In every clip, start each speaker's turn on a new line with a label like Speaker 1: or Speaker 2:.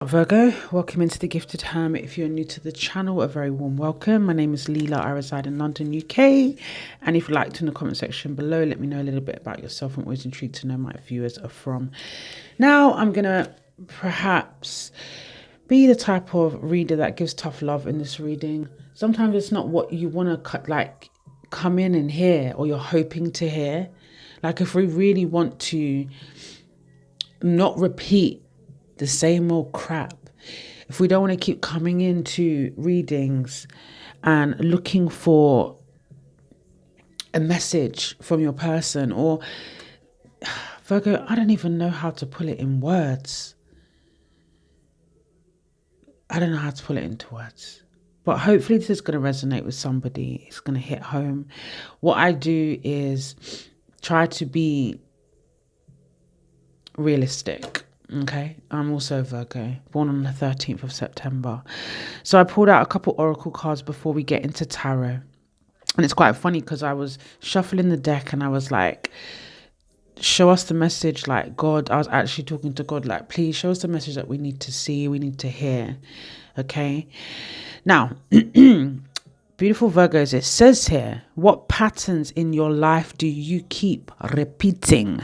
Speaker 1: Virgo, welcome into the Gifted Hermit. If you're new to the channel, a very warm welcome. My name is Leela. I reside in London, UK. And if you'd like to, in the comment section below, let me know a little bit about yourself. I'm always intrigued to know my viewers are from. Now, I'm going to perhaps be the type of reader that gives tough love in this reading. Sometimes it's not what you want to come in and hear or you're hoping to hear. Like if we really want to not repeat the same old crap, if we don't want to keep coming into readings and looking for a message from your person, or Virgo, I don't even know how to put it in words. I don't know how to put it into words. But hopefully this is going to resonate with somebody. It's going to hit home. What I do is try to be realistic. Okay, I'm also Virgo, born on the 13th of September. So I pulled out a couple oracle cards before we get into tarot. And it's quite funny because I was shuffling the deck and I was like, show us the message, like God. I was actually talking to God, like, please show us the message that we need to see, we need to hear. Okay. Now, beautiful Virgos, it says here, what patterns in your life do you keep repeating?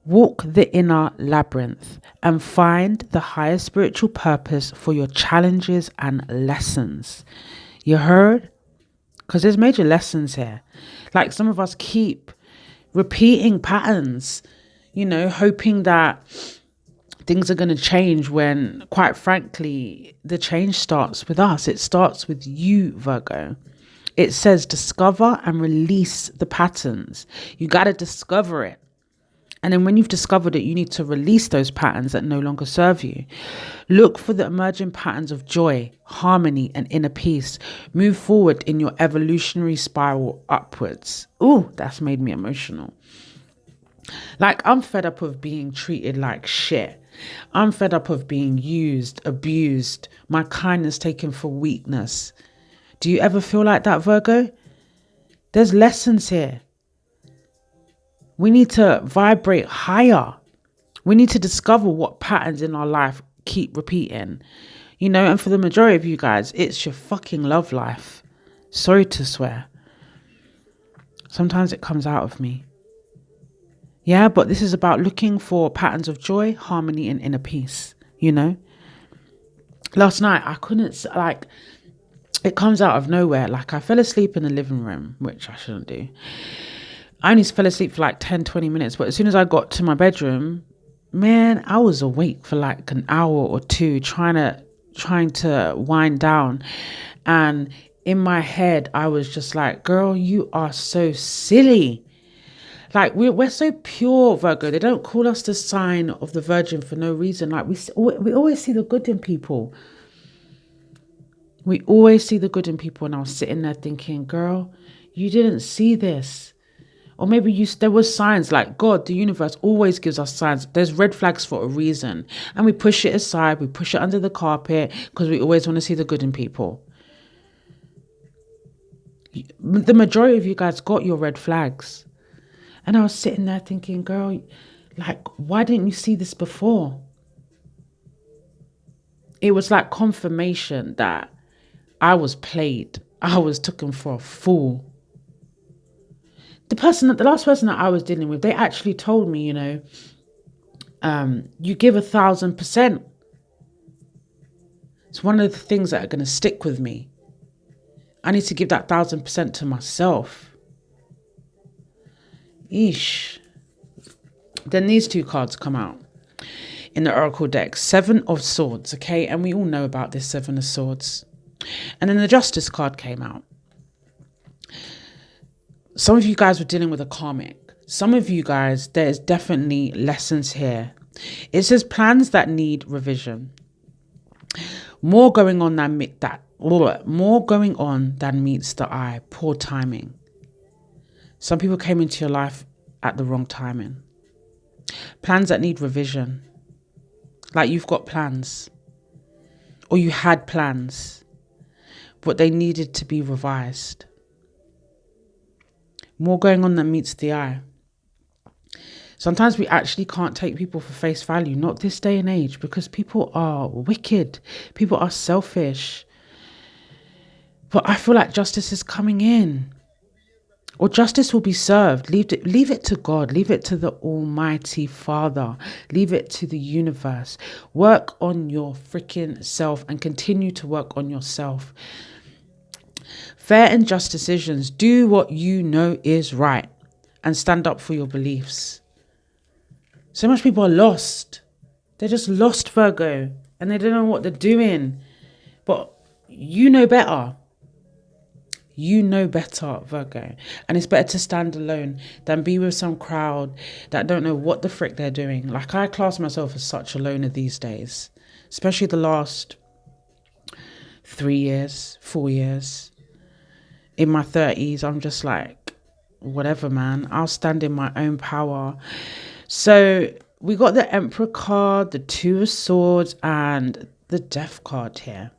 Speaker 1: Walk the inner labyrinth and find the higher spiritual purpose for your challenges and lessons. You heard? Because there's major lessons here. Like some of us keep repeating patterns, hoping that things are going to change when, quite frankly, the change starts with us. It starts with you, Virgo. It says discover and release the patterns. You got to discover it. And then when you've discovered it, you need to release those patterns that no longer serve you. Look for the emerging patterns of joy, harmony, and inner peace. Move forward in your evolutionary spiral upwards. Ooh, that's made me emotional. Like, I'm fed up of being treated like shit. I'm fed up of being used, abused, my kindness taken for weakness. Do you ever feel like that, Virgo? There's lessons here. We need to vibrate higher. We need to discover what patterns in our life keep repeating. And for the majority of you guys, it's your fucking love life. Sorry to swear. Sometimes it comes out of me. Yeah, but this is about looking for patterns of joy, harmony, and inner peace, Last night, I couldn't, it comes out of nowhere. Like, I fell asleep in the living room, which I shouldn't do. I only fell asleep for like 10, 20 minutes. But as soon as I got to my bedroom, man, I was awake for like an hour or two trying to wind down. And in my head, I was just like, girl, you are so silly. Like, we're so pure, Virgo. They don't call us the sign of the Virgin for no reason. Like, we always see the good in people. We always see the good in people. And I was sitting there thinking, girl, you didn't see this. Or maybe there was signs, like God, the universe always gives us signs. There's red flags for a reason. And we push it aside. We push it under the carpet because we always want to see the good in people. The majority of you guys got your red flags. And I was sitting there thinking, girl, like, why didn't you see this before? It was like confirmation that I was played. I was taken for a fool. The last person that I was dealing with, they actually told me, you give 1,000%. It's one of the things that are going to stick with me. I need to give that 1,000% to myself. Eesh. Then these two cards come out in the Oracle deck. 7 of Swords, okay? And we all know about this 7 of Swords. And then the Justice card came out. Some of you guys were dealing with a karmic. Some of you guys, there's definitely lessons here. It says plans that need revision. More going on than meets the eye. Poor timing. Some people came into your life at the wrong timing. Plans that need revision. Like, you've got plans, or you had plans, but they needed to be revised. More going on than meets the eye. Sometimes we actually can't take people for face value, not this day and age, because people are wicked. People are selfish. But I feel like justice is coming in. Or justice will be served. Leave it to God. Leave it to the Almighty Father. Leave it to the universe. Work on your freaking self and continue to work on yourself. Fair and just decisions. Do what you know is right and stand up for your beliefs. So much people are lost. They're just lost, Virgo, and they don't know what they're doing. But you know better. You know better, Virgo. And it's better to stand alone than be with some crowd that don't know what the frick they're doing. Like, I class myself as such a loner these days, especially the last 3 years, 4 years. In my 30s, I'm just like, whatever, man. I'll stand in my own power. So we got the Emperor card, the Two of Swords, and the Death card here.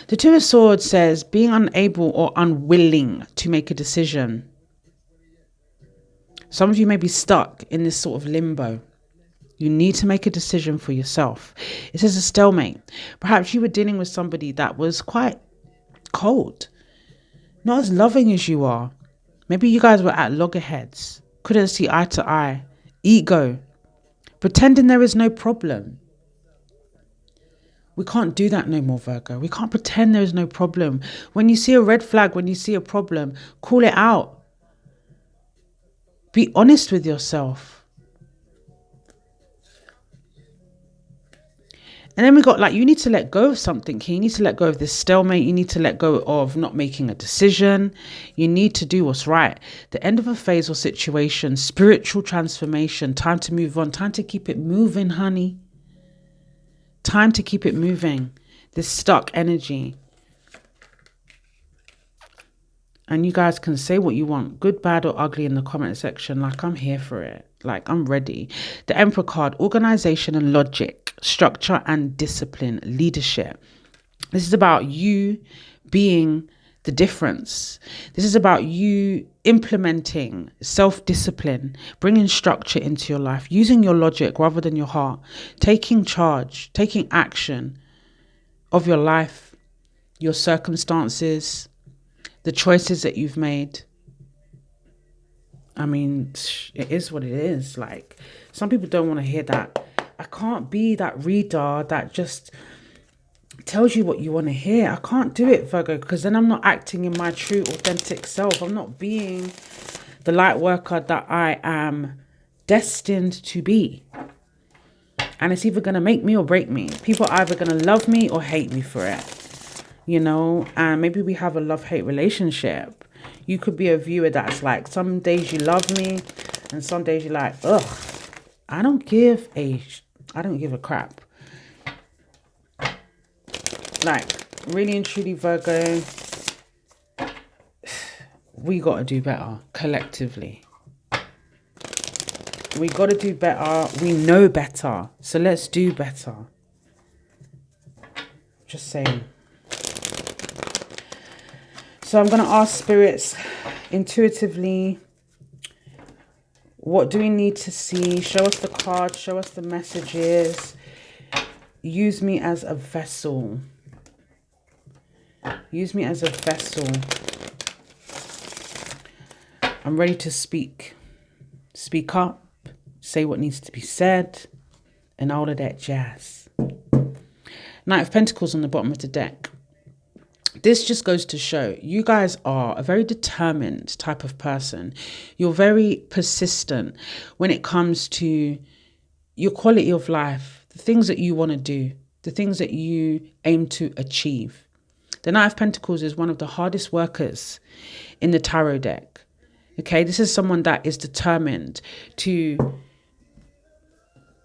Speaker 1: The Two of Swords says being unable or unwilling to make a decision. Some of you may be stuck in this sort of limbo. You need to make a decision for yourself. It says a stalemate. Perhaps you were dealing with somebody that was quite cold, not as loving as you are. Maybe you guys were at loggerheads, couldn't see eye to eye, ego, pretending there is no problem. We can't do that no more, Virgo. We can't pretend there is no problem. When you see a red flag, when you see a problem, call it out. Be honest with yourself. And then we got like, you need to let go of something here. You need to let go of this stalemate. You need to let go of not making a decision. You need to do what's right. The end of a phase or situation, spiritual transformation, time to move on, time to keep it moving, honey. Time to keep it moving. This stuck energy. And you guys can say what you want, good, bad, or ugly, in the comment section. Like, I'm here for it. Like, I'm ready. The Emperor card, organization and logic, structure and discipline, leadership. This is about you being the difference. This is about you implementing self-discipline, bringing structure into your life, using your logic rather than your heart, taking charge, taking action of your life, your circumstances, the choices that you've made. I mean, it is what it is. Like, some people don't want to hear that. I can't be that reader that just tells you what you want to hear. I can't do it, Virgo, because then I'm not acting in my true authentic self. I'm not being the light worker that I am destined to be. And it's either going to make me or break me. People are either going to love me or hate me for it, you know. And maybe we have a love-hate relationship. You could be a viewer that's like, some days you love me and some days you're like, ugh, I don't give a crap. Like, really and truly, Virgo, we got to do better collectively. We got to do better. We know better. So let's do better. Just saying. So I'm going to ask spirits intuitively, what do we need to see? Show us the cards. Show us the messages. Use me as a vessel. Use me as a vessel. I'm ready to speak. Speak up. Say what needs to be said. And all of that jazz. Knight of Pentacles on the bottom of the deck. This just goes to show you guys are a very determined type of person. You're very persistent when it comes to your quality of life, the things that you want to do, the things that you aim to achieve. The Knight of Pentacles is one of the hardest workers in the tarot deck. Okay, this is someone that is determined to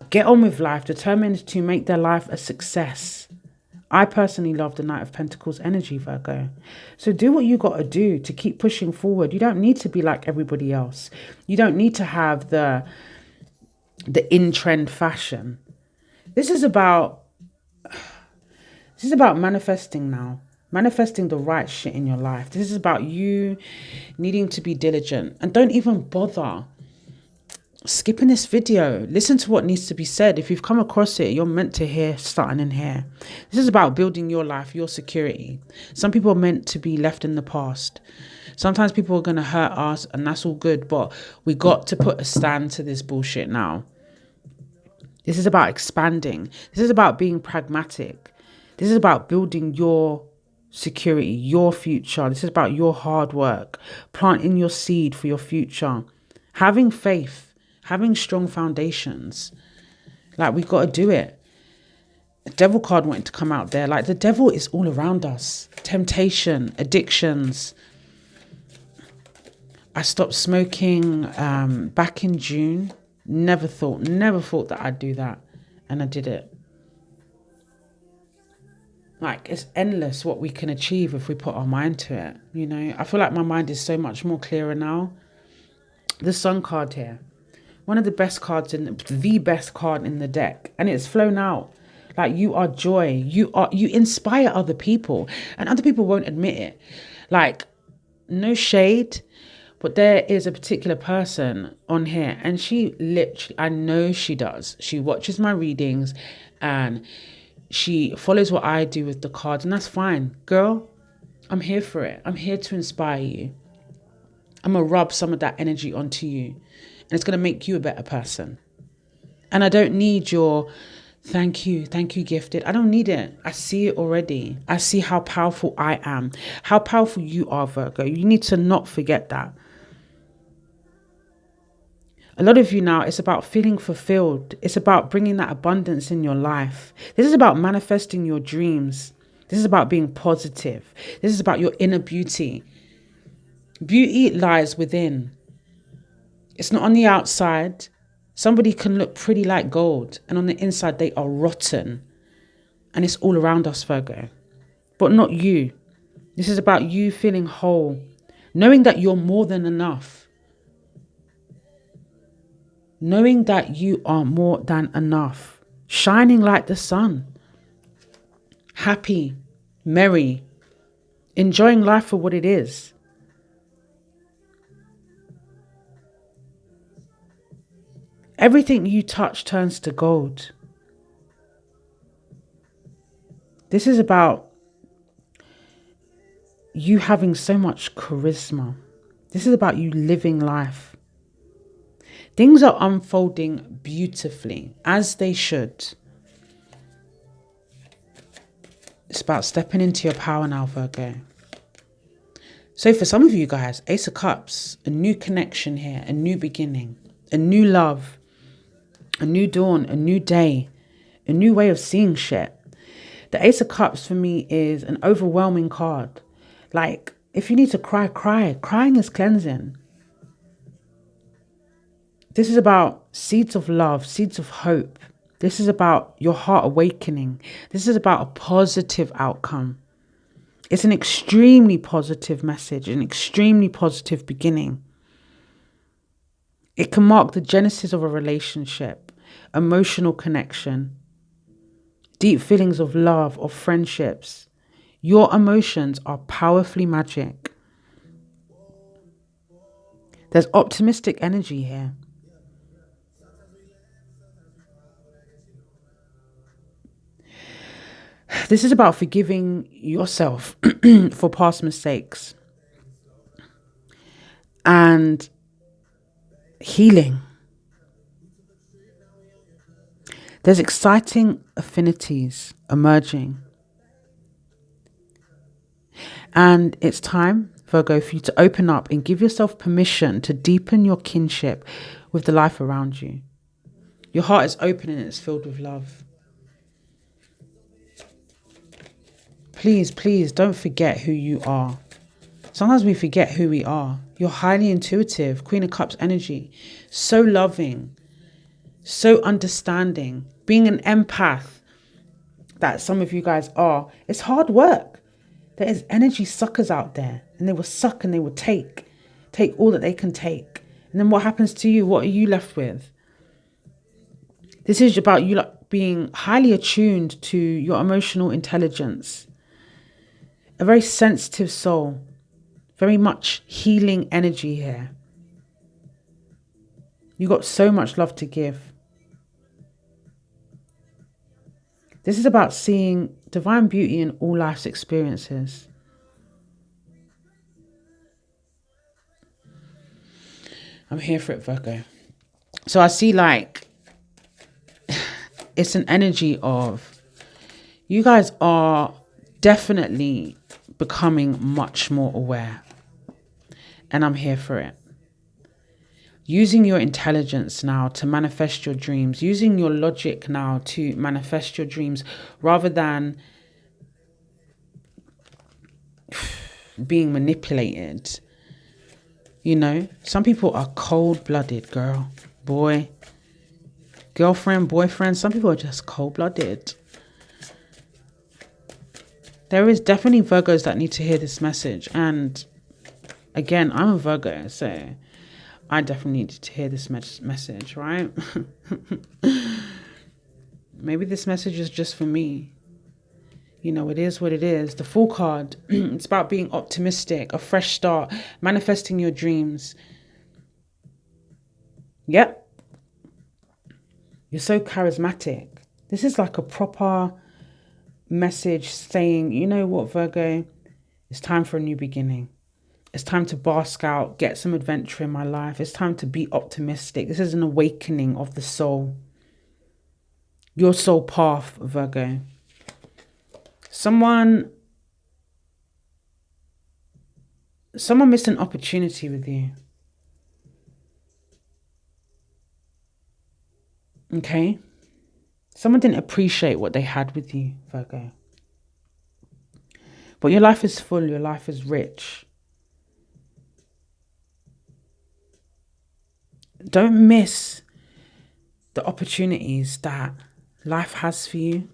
Speaker 1: get on with life, determined to make their life a success. I personally love the Knight of Pentacles energy, Virgo. So do what you got to do to keep pushing forward. You don't need to be like everybody else. You don't need to have the in-trend fashion. This is about manifesting now. Manifesting the right shit in your life. This is about you needing to be diligent. And don't even bother skipping this video. Listen to what needs to be said. If you've come across it, you're meant to hear starting in here. This is about building your life, your security. Some people are meant to be left in the past. Sometimes people are going to hurt us, and that's all good, but we got to put a stand to this bullshit now. This is about expanding. This is about being pragmatic. This is about building your security, your future. This is about your hard work, planting your seed for your future, having faith, having strong foundations. Like, we've got to do it. The devil card wanted to come out there. Like, the devil is all around us. Temptation, addictions. I stopped smoking back in June. Never thought that I'd do that. And I did it. Like, it's endless what we can achieve if we put our mind to it. You know, I feel like my mind is so much more clearer now. The Sun card here. One of the best cards the best card in the deck. And it's flown out. Like, you are joy. You inspire other people. And other people won't admit it. Like, no shade. But there is a particular person on here. And she literally, I know she does. She watches my readings. And she follows what I do with the cards. And that's fine. Girl, I'm here for it. I'm here to inspire you. I'm going to rub some of that energy onto you. And it's going to make you a better person. And I don't need your thank you, gifted. I don't need it. I see it already. I see how powerful I am. How powerful you are, Virgo. You need to not forget that. A lot of you now, it's about feeling fulfilled. It's about bringing that abundance in your life. This is about manifesting your dreams. This is about being positive. This is about your inner beauty. Beauty lies within. It's not on the outside. Somebody can look pretty like gold, and on the inside they are rotten. And it's all around us, Virgo. But not you. This is about you feeling whole, knowing that you're more than enough. Knowing that you are more than enough. Shining like the sun. Happy, merry, enjoying life for what it is. Everything you touch turns to gold. This is about you having so much charisma. This is about you living life. Things are unfolding beautifully, as they should. It's about stepping into your power now, Virgo. So for some of you guys, Ace of Cups, a new connection here, a new beginning, a new love, a new dawn, a new day, a new way of seeing shit. The Ace of Cups for me is an overwhelming card. Like, if you need to cry, cry. Crying is cleansing. This is about seeds of love, seeds of hope. This is about your heart awakening. This is about a positive outcome. It's an extremely positive message, an extremely positive beginning. It can mark the genesis of a relationship, emotional connection, deep feelings of love, of friendships. Your emotions are powerfully magic. There's optimistic energy here. This is about forgiving yourself for past mistakes and healing. There's exciting affinities emerging. And it's time, Virgo, for you to open up and give yourself permission to deepen your kinship with the life around you. Your heart is open and it's filled with love. Please, please don't forget who you are. Sometimes we forget who we are. You're highly intuitive, Queen of Cups energy, so loving, so understanding, being an empath that some of you guys are. It's hard work. There is energy suckers out there, and they will suck and they will take all that they can take. And then what happens to you? What are you left with? This is about you being highly attuned to your emotional intelligence. A very sensitive soul, very much healing energy here. You got so much love to give. This is about seeing divine beauty in all life's experiences. I'm here for it, Virgo. So I see like it's an energy of you guys are definitely becoming much more aware. And I'm here for it. Using your intelligence now to manifest your dreams, using your logic now to manifest your dreams, rather than being manipulated. You know, some people are cold-blooded, girl, boy, girlfriend, boyfriend. Some people are just cold-blooded. There is definitely Virgos that need to hear this message. And again, I'm a Virgo, so I definitely needed to hear this message, right? Maybe this message is just for me. You know, it is what it is. The Fool card, it's about being optimistic, a fresh start, manifesting your dreams. Yep. You're so charismatic. This is like a proper message saying, you know what, Virgo, it's time for a new beginning. It's time to bask out, get some adventure in my life. It's time to be optimistic. This is an awakening of the soul. Your soul path, Virgo. Someone missed an opportunity with you. Okay? Someone didn't appreciate what they had with you, Virgo. But your life is full, your life is rich. Don't miss the opportunities that life has for you.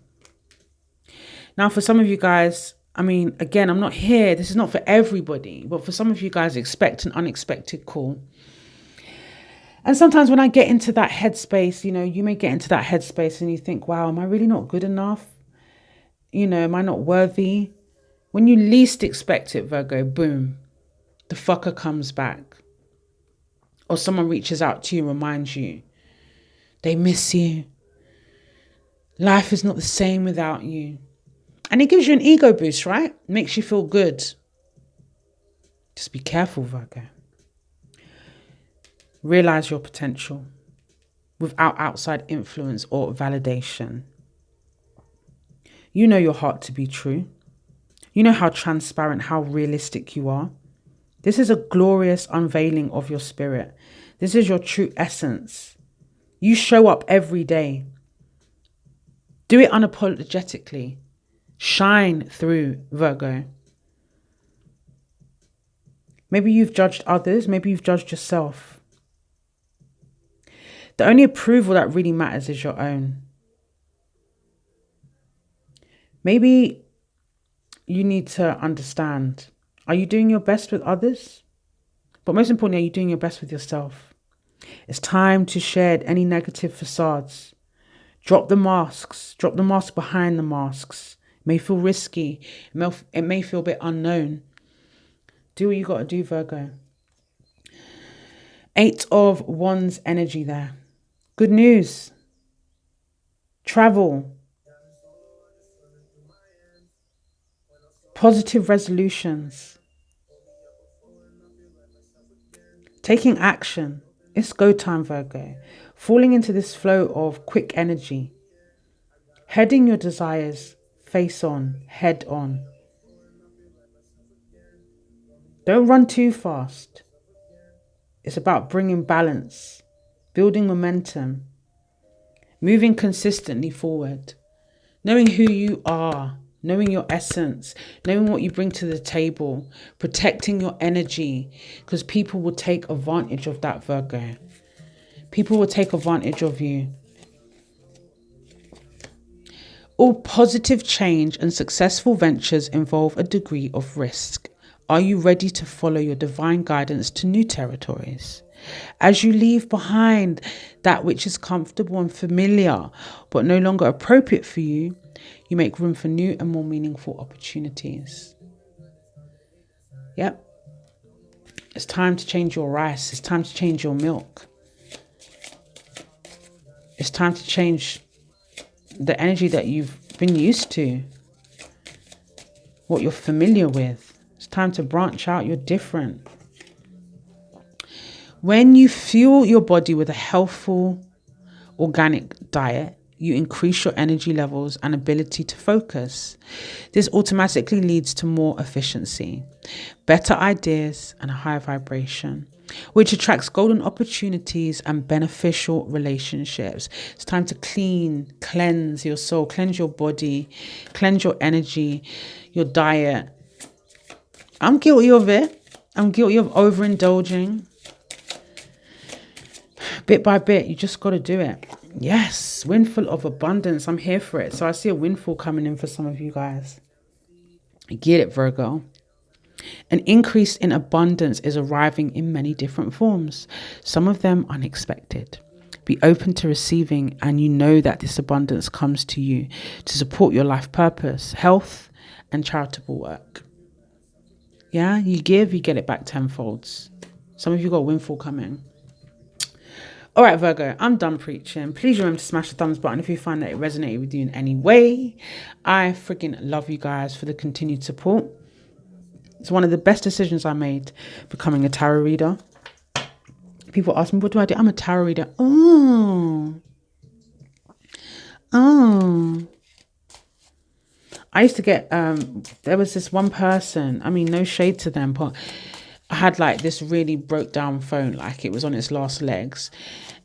Speaker 1: Now, for some of you guys, I mean, again, I'm not here. This is not for everybody, but for some of you guys, expect an unexpected call. And sometimes when I get into that headspace, you know, you may get into that headspace and you think, wow, am I really not good enough? You know, am I not worthy? When you least expect it, Virgo, boom, the fucker comes back. Or someone reaches out to you and reminds you. They miss you. Life is not the same without you. And it gives you an ego boost, right? Makes you feel good. Just be careful, Virgo. Realize your potential without outside influence or validation. You know your heart to be true. You know how transparent, how realistic you are. This is a glorious unveiling of your spirit. This is your true essence. You show up every day. Do it unapologetically. Shine through, Virgo. Maybe you've judged others. Maybe you've judged yourself. The only approval that really matters is your own. Maybe you need to understand, are you doing your best with others? But most importantly, are you doing your best with yourself? It's time to shed any negative facades. Drop the masks. Drop the mask behind the masks. It may feel risky. It may feel a bit unknown. Do what you got to do, Virgo. 8 of Wands energy there. Good news. Travel. Positive resolutions. Taking action. It's go time, Virgo. Falling into this flow of quick energy. Heading your desires face on, head on. Don't run too fast. It's about bringing balance, building momentum, moving consistently forward, knowing who you are, knowing your essence, knowing what you bring to the table, protecting your energy, because people will take advantage of that, Virgo. People will take advantage of you. All positive change and successful ventures involve a degree of risk. Are you ready to follow your divine guidance to new territories? As you leave behind that which is comfortable and familiar, but no longer appropriate for you, you make room for new and more meaningful opportunities. Yep. It's time to change your rice. It's time to change your milk. It's time to change the energy that you've been used to, what you're familiar with. It's time to branch out. You're different. When you fuel your body with a healthful, organic diet, you increase your energy levels and ability to focus. This automatically leads to more efficiency, better ideas, and a higher vibration, which attracts golden opportunities and beneficial relationships. It's time to cleanse your soul, cleanse your body, cleanse your energy, your diet. I'm guilty of it. I'm guilty of overindulging. Bit by bit, you just got to do it. Yes, windfall of abundance. I'm here for it. So I see a windfall coming in for some of you guys. Get it, Virgo. An increase in abundance is arriving in many different forms, some of them unexpected. Be open to receiving, and you know that this abundance comes to you to support your life purpose, health, and charitable work. Yeah, you give, you get it back tenfolds. Some of you got a windfall coming. All right, Virgo, I'm done preaching. Please remember to smash the thumbs button if you find that it resonated with you in any way. I freaking love you guys for the continued support. It's one of the best decisions I made, becoming a tarot reader. People ask me, what do I do? I'm a tarot reader. Oh. I used to get, there was this one person, I mean, no shade to them, but I had like this really broke down phone, like it was on its last legs.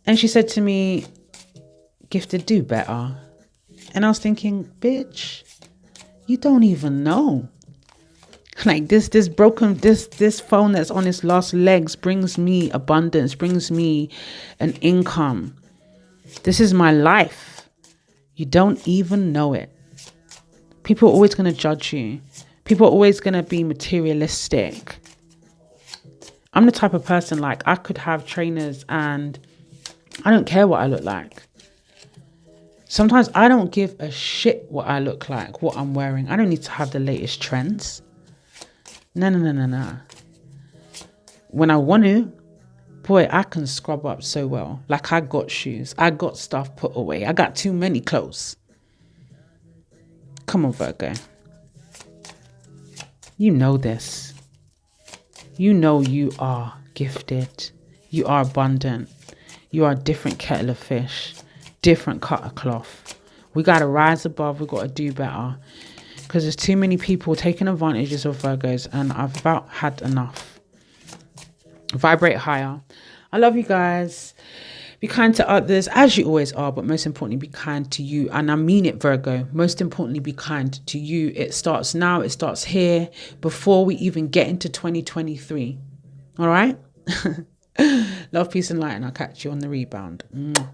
Speaker 1: And she said to me, Gifted, do better. And I was thinking, bitch, you don't even know. Like this phone that's on its last legs brings me abundance, brings me an income. This is my life. You don't even know it. People are always going to judge you. People are always going to be materialistic. I'm the type of person, like, I could have trainers and I don't care what I look like. Sometimes I don't give a shit what I look like, what I'm wearing. I don't need to have the latest trends. No. When I want to, boy, I can scrub up so well. Like, I got shoes. I got stuff put away. I got too many clothes. Come on, Virgo. You know this. You know you are gifted. You are abundant. You are a different kettle of fish. Different cut of cloth. We got to rise above. We got to do better. Because there's too many people taking advantages of Virgos. And I've about had enough. Vibrate higher. I love you guys. Be kind to others as you always are, but most importantly, be kind to you. And I mean it, Virgo. Most importantly, be kind to you. It starts now. It starts here before we even get into 2023. All right? Love, peace, and light. And I'll catch you on the rebound. Mwah.